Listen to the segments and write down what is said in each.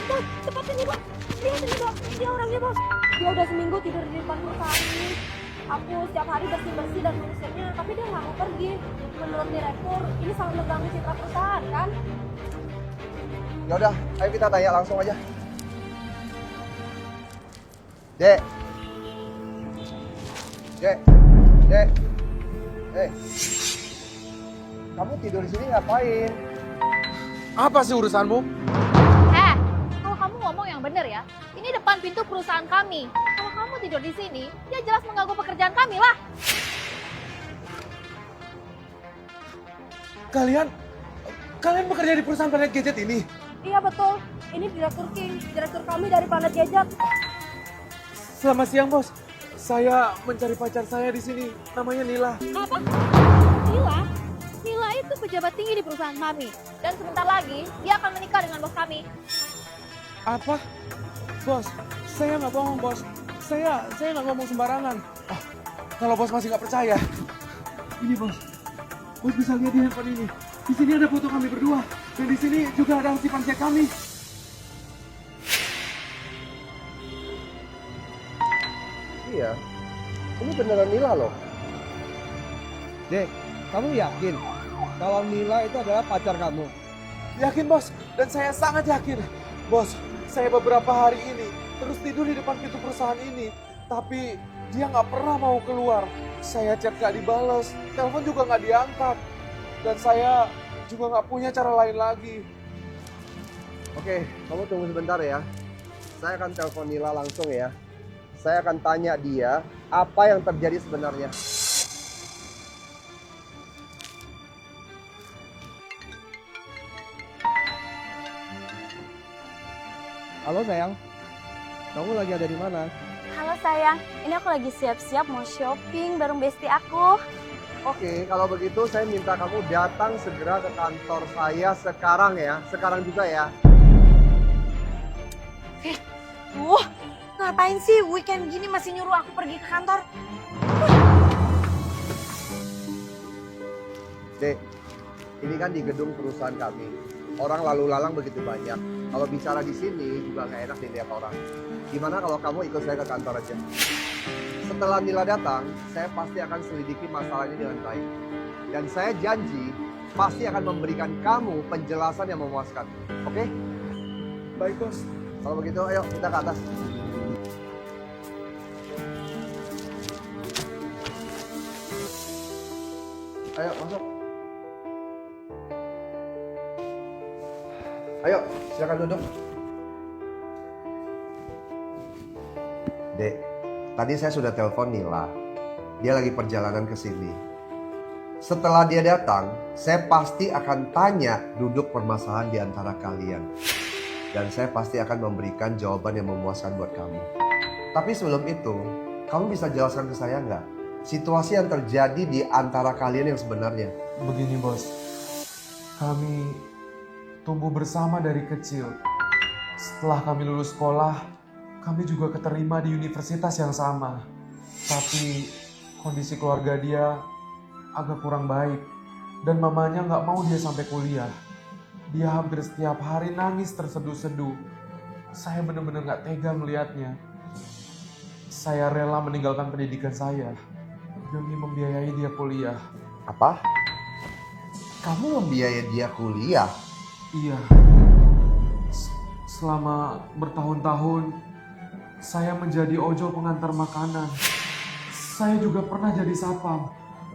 bos, cepat sini bos. Lihat ini bos, dia orangnya bos. Dia udah seminggu tidur di depan perusahaan ini. Aku setiap hari bersih-bersih dan mengusirnya, tapi dia nggak mau pergi. Menurut direktur, ini sangat mengganggu citra perusahaan kan? Ya udah, ayo kita tanya langsung aja. Dek. Dek. Dek. Kamu tidur di sini ngapain? Apa sih urusanmu? Kalau kamu ngomong yang benar ya, ini depan pintu perusahaan kami. Kalau kamu tidur di sini, ya jelas mengganggu pekerjaan kami lah. Kalian bekerja di perusahaan Planet Gadget ini? Iya betul, ini direktur King, direktur kami dari Planet Gadget. Selamat siang, Bos. Saya mencari pacar saya di sini. Namanya Nila. Apa? Nila? Nila itu pejabat tinggi di perusahaan kami. Dan sebentar lagi, dia akan menikah dengan bos kami. Apa? Bos, saya nggak bohong, Bos. Saya nggak ngomong sembarangan. Ah, kalau Bos masih nggak percaya, ini Bos. Bos bisa lihat di handphone ini. Di sini ada foto kami berdua. Dan di sini juga ada simpan cek kami. Iya, ini beneran Nila loh. Dek, kamu yakin kalau Nila itu adalah pacar kamu? Yakin, Bos. Dan saya sangat yakin. Bos, saya beberapa hari ini terus tidur di depan pintu perusahaan ini. Tapi dia nggak pernah mau keluar. Saya chat nggak dibales, telepon juga nggak diangkat. Dan saya juga nggak punya cara lain lagi. Oke, kamu tunggu sebentar ya. Saya akan telepon Nila langsung ya. Saya akan tanya dia apa yang terjadi sebenarnya. Halo sayang, kamu lagi ada di mana? Halo sayang, ini aku lagi siap-siap mau shopping bareng bestie aku. Oke, kalau begitu saya minta kamu datang segera ke kantor saya sekarang ya. Sekarang juga ya. Ngapain sih weekend gini masih nyuruh aku pergi ke kantor? Dek, ini kan di gedung perusahaan kami. Orang lalu lalang begitu banyak. Kalau bicara di sini juga nggak enak dilihat orang. Gimana kalau kamu ikut saya ke kantor aja? Setelah Nila datang, saya pasti akan selidiki masalah ini dengan baik. Dan saya janji pasti akan memberikan kamu penjelasan yang memuaskan. Oke? Baik, Bos. Kalau begitu, ayo kita ke atas. Ayo, masuk. Ayo, silakan duduk. Dek, tadi saya sudah telepon Nila. Dia lagi perjalanan ke sini. Setelah dia datang, saya pasti akan tanya duduk permasalahan di antara kalian. Dan saya pasti akan memberikan jawaban yang memuaskan buat kamu. Tapi sebelum itu, kamu bisa jelaskan ke saya nggak? Situasi yang terjadi di antara kalian yang sebenarnya. Begini, Bos. Kami tumbuh bersama dari kecil. Setelah kami lulus sekolah, kami juga keterima di universitas yang sama. Tapi kondisi keluarga dia agak kurang baik. Dan mamanya nggak mau dia sampai kuliah. Dia hampir setiap hari nangis terseduh-seduh. Saya benar-benar nggak tega melihatnya. Saya rela meninggalkan pendidikan saya demi membiayai dia kuliah. Apa? Kamu membiayai dia kuliah? Iya. Selama bertahun-tahun, saya menjadi ojol pengantar makanan. Saya juga pernah jadi satpam.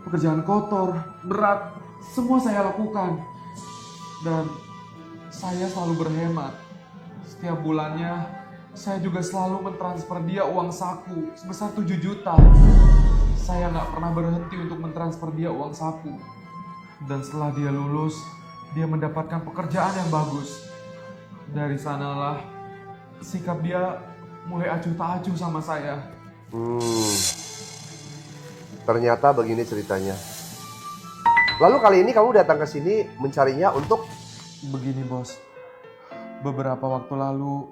Pekerjaan kotor, berat, semua saya lakukan. Dan saya selalu berhemat. Setiap bulannya, saya juga selalu mentransfer dia uang saku sebesar 7 juta. Saya nggak pernah berhenti untuk mentransfer dia uang saku. Dan setelah dia lulus, dia mendapatkan pekerjaan yang bagus. Dari sanalah, sikap dia mulai acuh tak acuh sama saya. Ternyata begini ceritanya. Lalu kali ini kamu datang ke sini mencarinya untuk... Begini, Bos. Beberapa waktu lalu,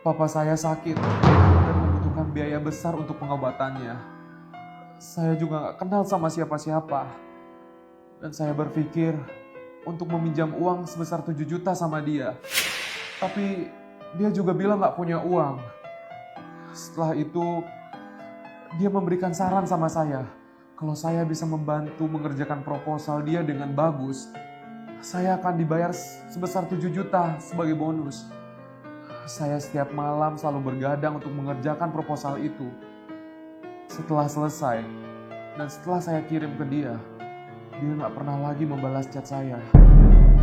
papa saya sakit dan membutuhkan biaya besar untuk pengobatannya. Saya juga gak kenal sama siapa-siapa. Dan saya berpikir untuk meminjam uang sebesar 7 juta sama dia. Tapi dia juga bilang nggak punya uang. Setelah itu, dia memberikan saran sama saya. Kalau saya bisa membantu mengerjakan proposal dia dengan bagus, saya akan dibayar sebesar 7 juta sebagai bonus. Saya setiap malam selalu bergadang untuk mengerjakan proposal itu. Setelah selesai, dan setelah saya kirim ke dia nggak pernah lagi membalas chat saya.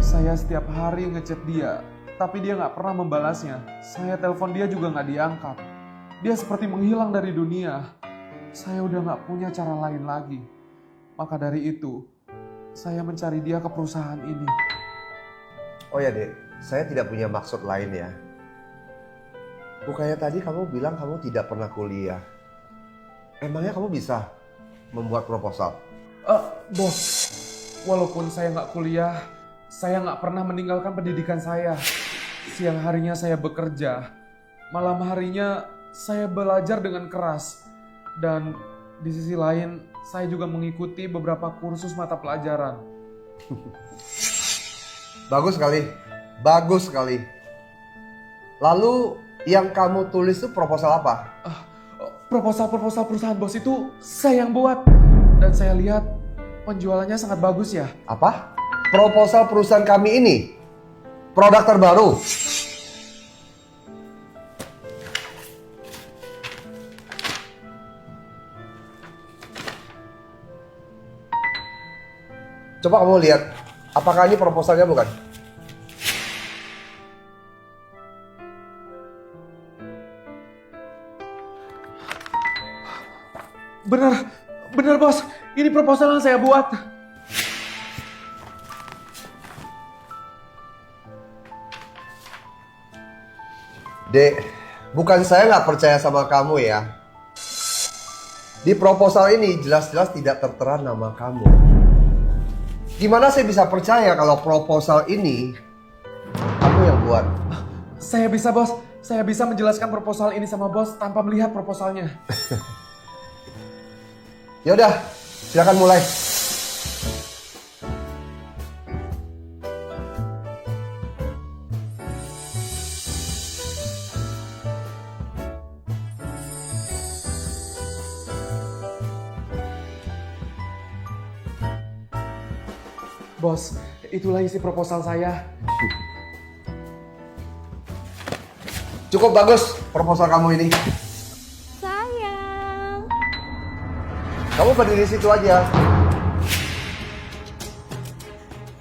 Saya setiap hari ngechat dia, tapi dia nggak pernah membalasnya. Saya telepon dia juga nggak diangkat. Dia seperti menghilang dari dunia. Saya udah nggak punya cara lain lagi. Maka dari itu, saya mencari dia ke perusahaan ini. Oh ya Dek, saya tidak punya maksud lain ya. Bukannya tadi kamu bilang kamu tidak pernah kuliah. Emangnya kamu bisa membuat proposal? Bos, walaupun saya nggak kuliah, saya nggak pernah meninggalkan pendidikan saya. Siang harinya saya bekerja, malam harinya saya belajar dengan keras. Dan di sisi lain, saya juga mengikuti beberapa kursus mata pelajaran. Bagus sekali, bagus sekali. Lalu yang kamu tulis itu proposal apa? Proposal perusahaan bos itu saya yang buat. Dan saya lihat penjualannya sangat bagus ya. Apa? Proposal perusahaan kami ini? Produk terbaru? Coba kamu lihat, apakah ini proposalnya bukan? Benar bos, ini proposal yang saya buat. Dek, bukan saya nggak percaya sama kamu ya. Di proposal ini jelas-jelas tidak tertera nama kamu. Gimana saya bisa percaya kalau proposal ini kamu yang buat? Saya bisa bos, saya bisa menjelaskan proposal ini sama bos tanpa melihat proposalnya. Ya udah, silakan mulai. Bos, itulah isi proposal saya. Cukup bagus proposal kamu ini. Sayang. Kamu berdiri di situ aja.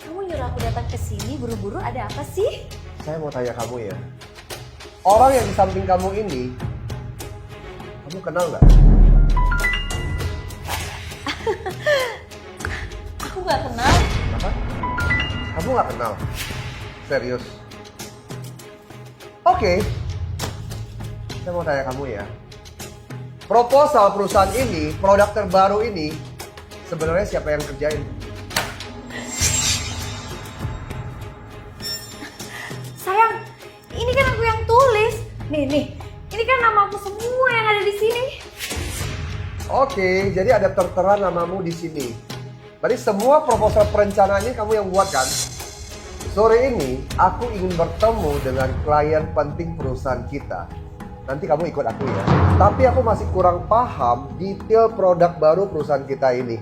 Kamu nyuruh aku datang ke sini buru-buru ada apa sih? Saya mau tanya kamu ya. Orang yang di samping kamu ini, kamu kenal nggak? Aku nggak kenal. Apa? Kamu nggak kenal? Serius? Oke. Saya mau tanya kamu ya. Proposal perusahaan ini, produk terbaru ini, sebenarnya siapa yang kerjain? Sayang, ini kan aku yang tulis. Nih, ini kan nama aku semua yang ada di sini. Oke, jadi ada tertera namamu di sini. Berarti semua proposal perencanaan ini kamu yang buat kan? Sore ini aku ingin bertemu dengan klien penting perusahaan kita. Nanti kamu ikut aku ya. Tapi aku masih kurang paham detail produk baru perusahaan kita ini.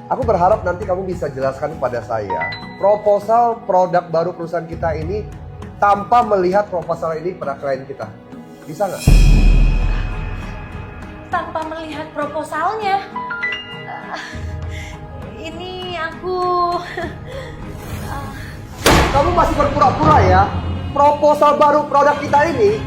Aku berharap nanti kamu bisa jelaskan kepada saya proposal produk baru perusahaan kita ini tanpa melihat proposal ini pada klien kita. Bisa nggak? Tanpa melihat proposalnya. Ini aku... Kamu masih berpura-pura ya. Proposal baru produk kita ini,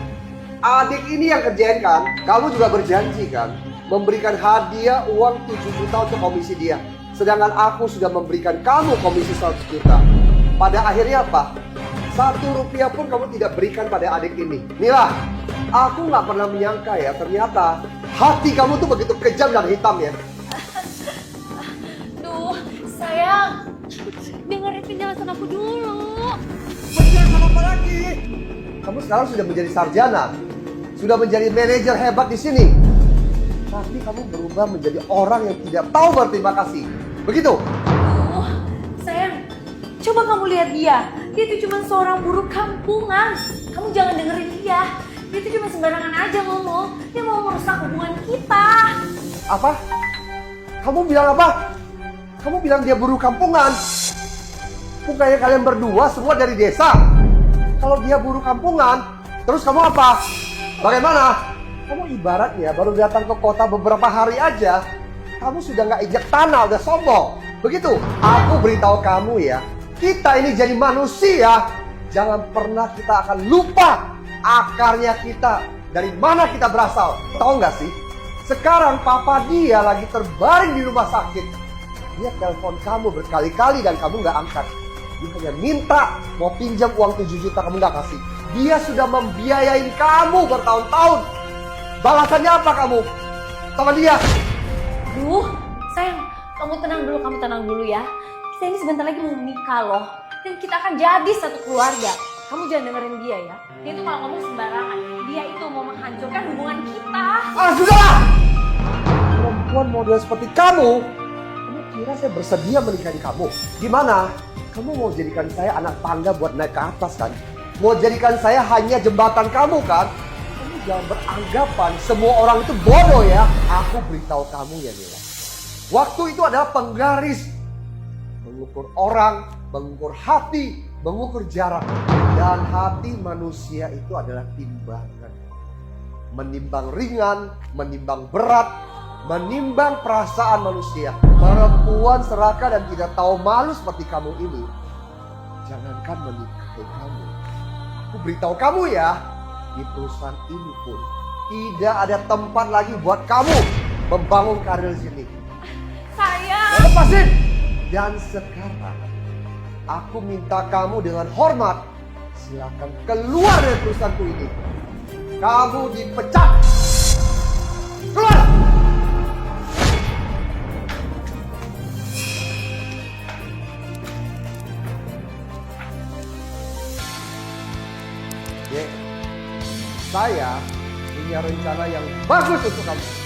adik ini yang kerjain kan? Kamu juga berjanji kan? Memberikan hadiah uang 7 juta untuk komisi dia. Sedangkan aku sudah memberikan kamu komisi 100 juta. Pada akhirnya apa? 1 rupiah pun kamu tidak berikan pada adik ini. Mila, aku nggak pernah menyangka ya. Ternyata hati kamu tuh begitu kejam dan hitam ya. Duh, sayang. Dengerin penjelasan aku dulu. Penjelasan apa lagi? Kamu sekarang sudah menjadi sarjana. Sudah menjadi manajer hebat di sini. Tapi kamu berubah menjadi orang yang tidak tahu berterima kasih. Begitu? Duh, sayang. Coba kamu lihat dia. Dia itu cuma seorang buruh kampungan. Kamu jangan dengerin dia. Dia tuh cuma sembarangan aja ngomong. Dia mau merusak hubungan kita. Apa? Kamu bilang apa? Kamu bilang dia buruh kampungan. Bukannya kalian berdua semua dari desa. Kalau dia buruh kampungan, terus kamu apa? Bagaimana? Kamu ibaratnya baru datang ke kota beberapa hari aja, kamu sudah nggak injak tanah, udah sombong. Begitu? Aku beritahu kamu ya, kita ini jadi manusia. Jangan pernah kita akan lupa akarnya kita, dari mana kita berasal. Tahu nggak sih? Sekarang papa dia lagi terbaring di rumah sakit. Dia telepon kamu berkali-kali dan kamu nggak angkat. Dia hanya minta mau pinjam uang 7 juta, kamu nggak kasih. Dia sudah membiayain kamu bertahun-tahun. Balasannya apa kamu sama dia? Duh, sayang, kamu tenang dulu ya. Kita ini sebentar lagi mau menikah loh. Dan kita akan jadi satu keluarga. Kamu jangan dengerin dia ya. Dia itu kalau ngomong sembarangan. Dia itu mau menghancurkan hubungan kita. Ah, sudahlah! Perempuan model seperti kamu kira saya bersedia menikahi kamu? Gimana? Kamu mau jadikan saya anak tangga buat naik ke atas kan? Mau jadikan saya hanya jembatan kamu kan? Kamu jangan beranggapan semua orang itu bodoh ya. Aku beritahu kamu ya Nila. Waktu itu adalah penggaris. Mengukur orang, mengukur hati, mengukur jarak. Dan hati manusia itu adalah timbangan. Menimbang ringan, menimbang berat, menimbang perasaan manusia. Perempuan serakah dan tidak tahu malu seperti kamu ini, jangankan menikahi kamu. Aku beritahu kamu ya, di perusahaan ini pun tidak ada tempat lagi buat kamu membangun karir di sini. Sayang. Lepasin! Dan sekarang aku minta kamu dengan hormat, silakan keluar dari perusahaanku ini. Kamu dipecat. Keluar! Dek, saya punya rencana yang bagus untuk kamu.